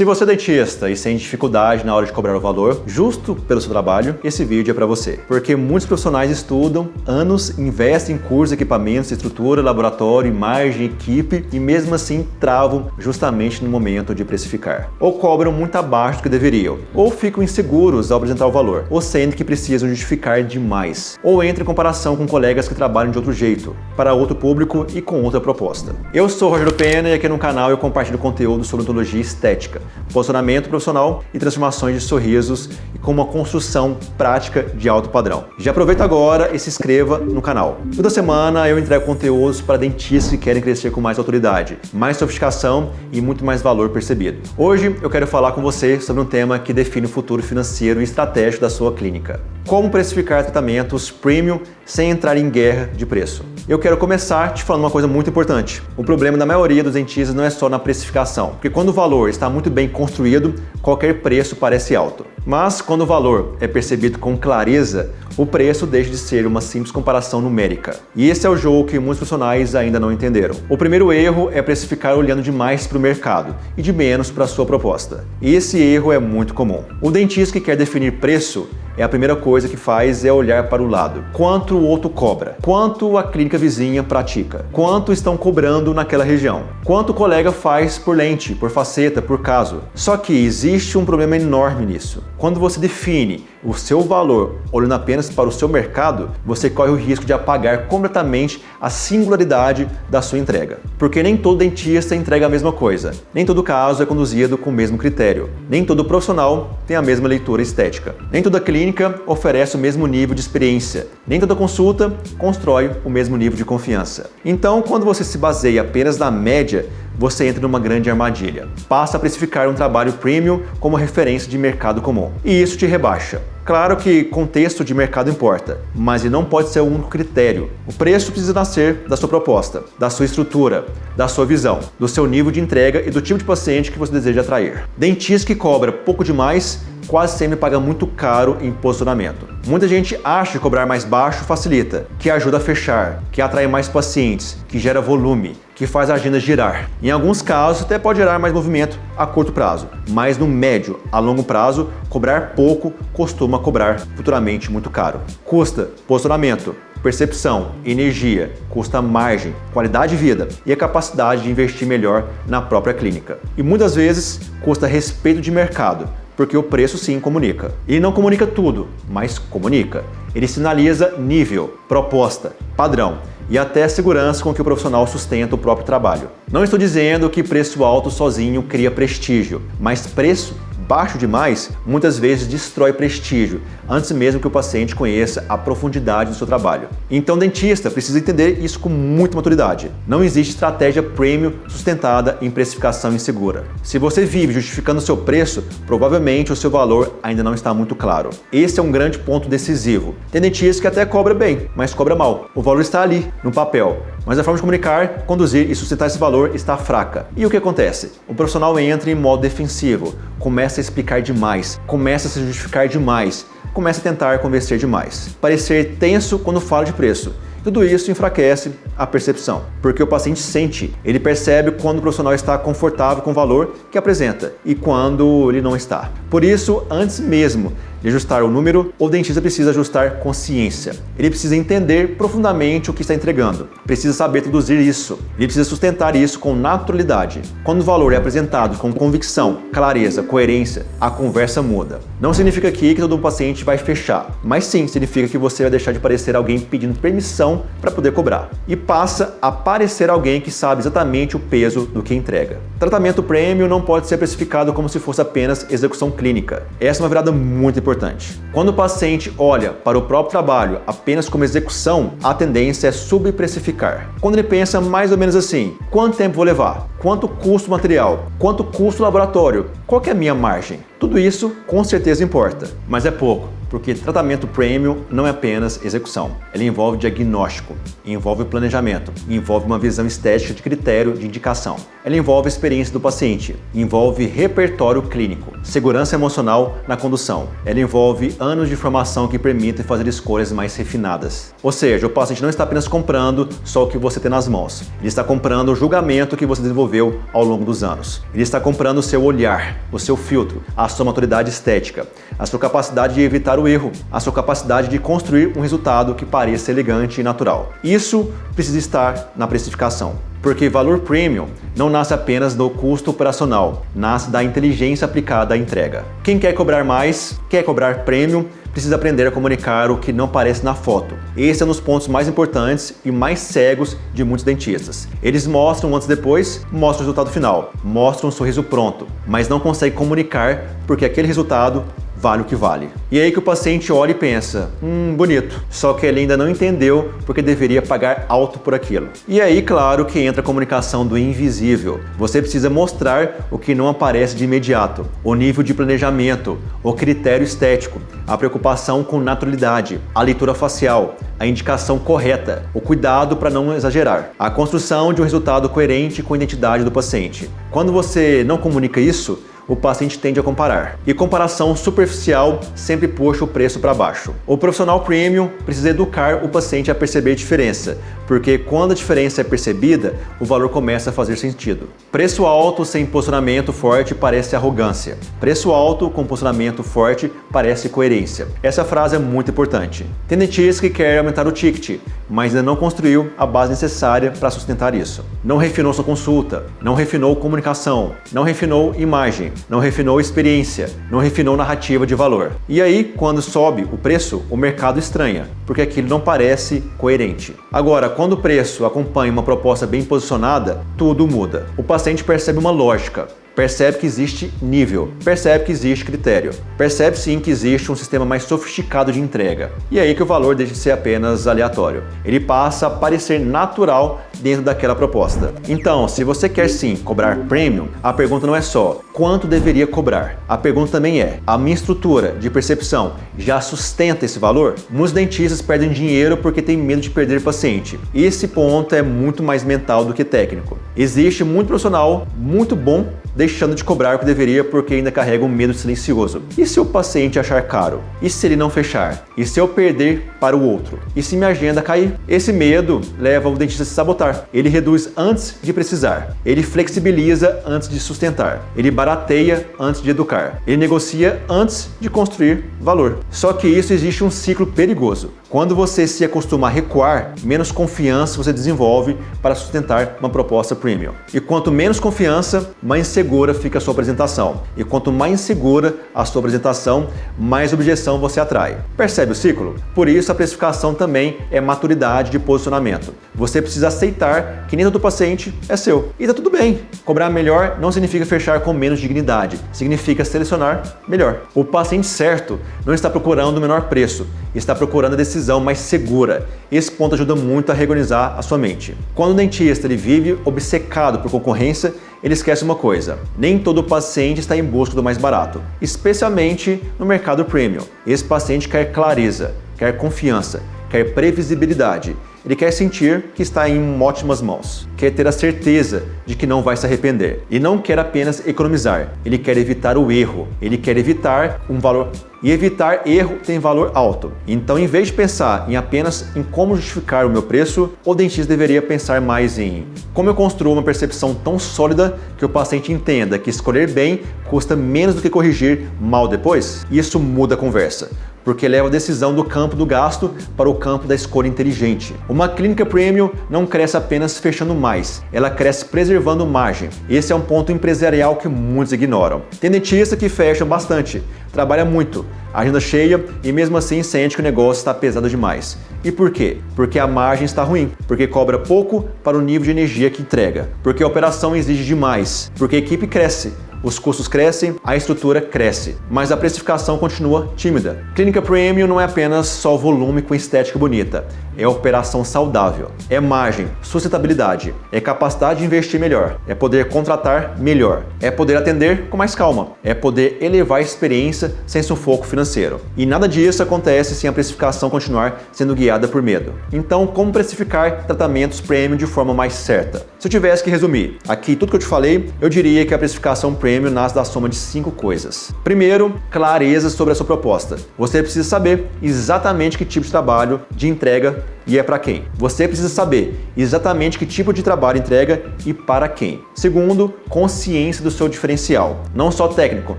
Se você é dentista e sente dificuldade na hora de cobrar o valor justo pelo seu trabalho, esse vídeo é para você. Porque muitos profissionais estudam anos, investem em cursos, equipamentos, estrutura, laboratório, imagem, equipe e mesmo assim travam justamente no momento de precificar. Ou cobram muito abaixo do que deveriam, ou ficam inseguros ao apresentar o valor, ou sentem que precisam justificar demais, ou entram em comparação com colegas que trabalham de outro jeito, para outro público e com outra proposta. Eu sou o Rogério Pena e aqui no canal eu compartilho conteúdo sobre odontologia estética, posicionamento profissional e transformações de sorrisos e com uma construção prática de alto padrão. Já aproveita agora e se inscreva no canal. Toda semana eu entrego conteúdos para dentistas que querem crescer com mais autoridade, mais sofisticação e muito mais valor percebido. Hoje eu quero falar com você sobre um tema que define o futuro financeiro e estratégico da sua clínica. Como precificar tratamentos premium sem entrar em guerra de preço. Eu quero começar te falando uma coisa muito importante. O problema da maioria dos dentistas não é só na precificação, porque quando o valor está muito bem construído, qualquer preço parece alto. Mas quando o valor é percebido com clareza, o preço deixa de ser uma simples comparação numérica. E esse é o jogo que muitos profissionais ainda não entenderam. O primeiro erro é precificar olhando demais para o mercado e de menos para a sua proposta. E esse erro é muito comum. O dentista que quer definir preço, a primeira coisa que faz é olhar para o lado. Quanto o outro cobra? Quanto a clínica vizinha pratica? Quanto estão cobrando naquela região? Quanto o colega faz por lente, por faceta, por caso? Só que existe um problema enorme nisso. Quando você define o seu valor olhando apenas para o seu mercado, você corre o risco de apagar completamente a singularidade da sua entrega. Porque nem todo dentista entrega a mesma coisa. Nem todo caso é conduzido com o mesmo critério. Nem todo profissional tem a mesma leitura estética. Nem toda clínica oferece o mesmo nível de experiência. Nem toda consulta constrói o mesmo nível de confiança. Então, quando você se baseia apenas na média, você entra numa grande armadilha. Passa a precificar um trabalho premium como referência de mercado comum. E isso te rebaixa. Claro que contexto de mercado importa, mas ele não pode ser o único critério. O preço precisa nascer da sua proposta, da sua estrutura, da sua visão, do seu nível de entrega e do tipo de paciente que você deseja atrair. Dentista que cobra pouco demais quase sempre paga muito caro em posicionamento. Muita gente acha que cobrar mais baixo facilita, que ajuda a fechar, que atrai mais pacientes, que gera volume, que faz a agenda girar. Em alguns casos até pode gerar mais movimento a curto prazo, mas no médio a longo prazo, cobrar pouco costuma cobrar futuramente muito caro. Custa posicionamento, percepção, energia, custa margem, qualidade de vida e a capacidade de investir melhor na própria clínica. E muitas vezes custa respeito de mercado, porque o preço sim comunica. Ele não comunica tudo, mas comunica. Ele sinaliza nível, proposta, padrão e até segurança com que o profissional sustenta o próprio trabalho. Não estou dizendo que preço alto sozinho cria prestígio, mas preço baixo demais muitas vezes destrói prestígio, antes mesmo que o paciente conheça a profundidade do seu trabalho. Então o dentista precisa entender isso com muita maturidade. Não existe estratégia premium sustentada em precificação insegura. Se você vive justificando o seu preço, provavelmente o seu valor ainda não está muito claro. Esse é um grande ponto decisivo. Tem dentista que até cobra bem, mas cobra mal. O valor está ali, no papel. Mas a forma de comunicar, conduzir e sustentar esse valor está fraca. E o que acontece? O profissional entra em modo defensivo, começa a explicar demais, começa a se justificar demais, começa a tentar convencer demais. Parecer tenso quando fala de preço. Tudo isso enfraquece a percepção, porque o paciente sente, ele percebe quando o profissional está confortável com o valor que apresenta e quando ele não está. Por isso, antes mesmo de ajustar o número, o dentista precisa ajustar consciência. Ele precisa entender profundamente o que está entregando, precisa saber traduzir isso, ele precisa sustentar isso com naturalidade. Quando o valor é apresentado com convicção, clareza, coerência, a conversa muda. Não significa aqui que todo paciente vai fechar, mas sim significa que você vai deixar de parecer alguém pedindo permissão para poder cobrar e passa a parecer alguém que sabe exatamente o peso do que entrega. Tratamento premium não pode ser precificado como se fosse apenas execução clínica. Essa é uma virada muito importante. Quando o paciente olha para o próprio trabalho apenas como execução, a tendência é subprecificar. Quando ele pensa mais ou menos assim, quanto tempo vou levar? Quanto custa o material? Quanto custa o laboratório? Qual que é a minha margem? Tudo isso com certeza importa, mas é pouco. porque tratamento premium não é apenas execução. Ele envolve diagnóstico, envolve planejamento, envolve uma visão estética de critério de indicação. Ele envolve a experiência do paciente, envolve repertório clínico, segurança emocional na condução. Ele envolve anos de formação que permitem fazer escolhas mais refinadas. Ou seja, o paciente não está apenas comprando só o que você tem nas mãos. Ele está comprando o julgamento que você desenvolveu ao longo dos anos. Ele está comprando o seu olhar, o seu filtro, a sua maturidade estética, a sua capacidade de evitar o erro, a sua capacidade de construir um resultado que pareça elegante e natural. Isso precisa estar na precificação. Porque valor premium não nasce apenas do custo operacional, nasce da inteligência aplicada à entrega. Quem quer cobrar mais, quer cobrar premium, precisa aprender a comunicar o que não aparece na foto. Esse é um dos pontos mais importantes e mais cegos de muitos dentistas. Eles mostram antes e depois, mostram o resultado final, mostram um sorriso pronto, mas não conseguem comunicar porque aquele resultado vale o que vale. E aí que o paciente olha e pensa, bonito, só que ele ainda não entendeu porque deveria pagar alto por aquilo. E aí, claro, que entra a comunicação do invisível. Você precisa mostrar o que não aparece de imediato, o nível de planejamento, o critério estético, a preocupação com naturalidade, a leitura facial, a indicação correta, o cuidado para não exagerar, a construção de um resultado coerente com a identidade do paciente. Quando você não comunica isso, o paciente tende a comparar. E comparação superficial sempre puxa o preço para baixo. O profissional premium precisa educar o paciente a perceber a diferença, porque quando a diferença é percebida, o valor começa a fazer sentido. Preço alto sem posicionamento forte parece arrogância. Preço alto com posicionamento forte parece coerência. Essa frase é muito importante. Tem dentista que quer aumentar o ticket, mas ainda não construiu a base necessária para sustentar isso. Não refinou sua consulta, não refinou comunicação, não refinou imagem, não refinou experiência, não refinou narrativa de valor. E aí, quando sobe o preço, o mercado estranha, porque aquilo não parece coerente. Agora, quando o preço acompanha uma proposta bem posicionada, tudo muda. O paciente percebe uma lógica, percebe que existe nível, percebe que existe critério, percebe sim que existe um sistema mais sofisticado de entrega. E é aí que o valor deixa de ser apenas aleatório. Ele passa a parecer natural dentro daquela proposta. Então, se você quer sim cobrar premium, a pergunta não é só quanto deveria cobrar. A pergunta também é, a minha estrutura de percepção já sustenta esse valor? Muitos dentistas perdem dinheiro porque têm medo de perder paciente. Esse ponto é muito mais mental do que técnico. Existe muito profissional muito bom deixando de cobrar o que deveria porque ainda carrega um medo silencioso. E se o paciente achar caro? E se ele não fechar? E se eu perder para o outro? E se minha agenda cair? Esse medo leva o dentista a se sabotar. Ele reduz antes de precisar. Ele flexibiliza antes de sustentar. Ele barateia antes de educar. Ele negocia antes de construir valor. Só que isso existe um ciclo perigoso. Quando você se acostuma a recuar, menos confiança você desenvolve para sustentar uma proposta premium. E quanto menos confiança, mais insegura fica a sua apresentação. E quanto mais insegura a sua apresentação, mais objeção você atrai. Percebe o ciclo? Por isso a precificação também é maturidade de posicionamento. Você precisa aceitar que nem todo paciente é seu. E tá tudo bem. Cobrar melhor não significa fechar com menos dignidade. Significa selecionar melhor. O paciente certo não está procurando o menor preço. Está procurando a decisão mais segura. Esse ponto ajuda muito a reorganizar a sua mente. Quando o dentista ele vive obcecado por concorrência, ele esquece uma coisa: nem todo paciente está em busca do mais barato, especialmente no mercado premium. Esse paciente quer clareza, quer confiança, quer previsibilidade. Ele quer sentir que está em ótimas mãos, quer ter a certeza de que não vai se arrepender. E não quer apenas economizar, ele quer evitar o erro, ele quer evitar um valor. E evitar erro tem valor alto. Então, em vez de pensar em como justificar o meu preço, o dentista deveria pensar mais em como eu construo uma percepção tão sólida que o paciente entenda que escolher bem custa menos do que corrigir mal depois. Isso muda a conversa, porque leva a decisão do campo do gasto para o campo da escolha inteligente. Uma clínica premium não cresce apenas fechando mais, ela cresce preservando margem. Esse é um ponto empresarial que muitos ignoram. Tem dentista que fecha bastante, trabalha muito, agenda cheia e mesmo assim sente que o negócio está pesado demais. E por quê? Porque a margem está ruim, porque cobra pouco para o nível de energia que entrega, porque a operação exige demais, porque a equipe cresce. Os custos crescem, a estrutura cresce, mas a precificação continua tímida. Clínica premium não é apenas só volume com estética bonita. é operação saudável, é margem, sustentabilidade, é capacidade de investir melhor, é poder contratar melhor, é poder atender com mais calma, é poder elevar a experiência sem sufoco financeiro. E nada disso acontece sem a precificação continuar sendo guiada por medo. Então, como precificar tratamentos premium de forma mais certa? Se eu tivesse que resumir aqui tudo que eu te falei, eu diria que a precificação premium nasce da soma de 5 coisas. Primeiro, clareza sobre a sua proposta. Você precisa saber exatamente que tipo de trabalho, de entrega e é para quem. Você precisa saber exatamente que tipo de trabalho entrega e para quem. Segundo, consciência do seu diferencial, não só técnico,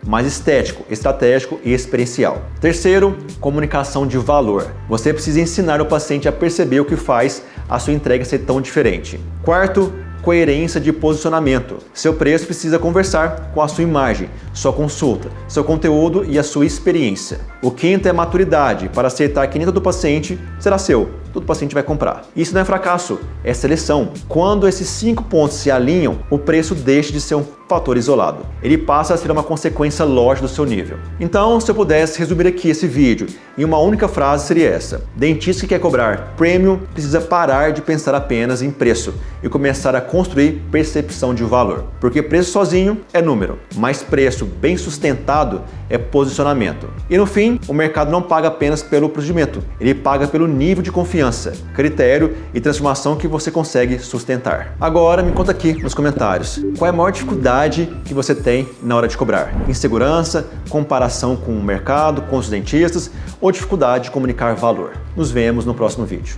mas estético, estratégico e experiencial. Terceiro, comunicação de valor. Você precisa ensinar o paciente a perceber o que faz a sua entrega ser tão diferente. Quarto, coerência de posicionamento. Seu preço precisa conversar com a sua imagem, sua consulta, seu conteúdo e a sua experiência. O quinto é maturidade, para aceitar que nem todo paciente será seu. Todo paciente vai comprar. Isso não é fracasso, é seleção. Quando esses 5 pontos se alinham, o preço deixa de ser um fator isolado. Ele passa a ser uma consequência lógica do seu nível. Então, se eu pudesse resumir aqui esse vídeo em uma única frase, seria essa: dentista que quer cobrar premium precisa parar de pensar apenas em preço e começar a construir percepção de valor. Porque preço sozinho é número, mas preço bem sustentado é posicionamento. E no fim, o mercado não paga apenas pelo procedimento, ele paga pelo nível de confiança, critério e transformação que você consegue sustentar. Agora me conta aqui nos comentários, qual é a maior dificuldade que você tem na hora de cobrar? Insegurança, comparação com o mercado, com os dentistas ou dificuldade de comunicar valor? Nos vemos no próximo vídeo.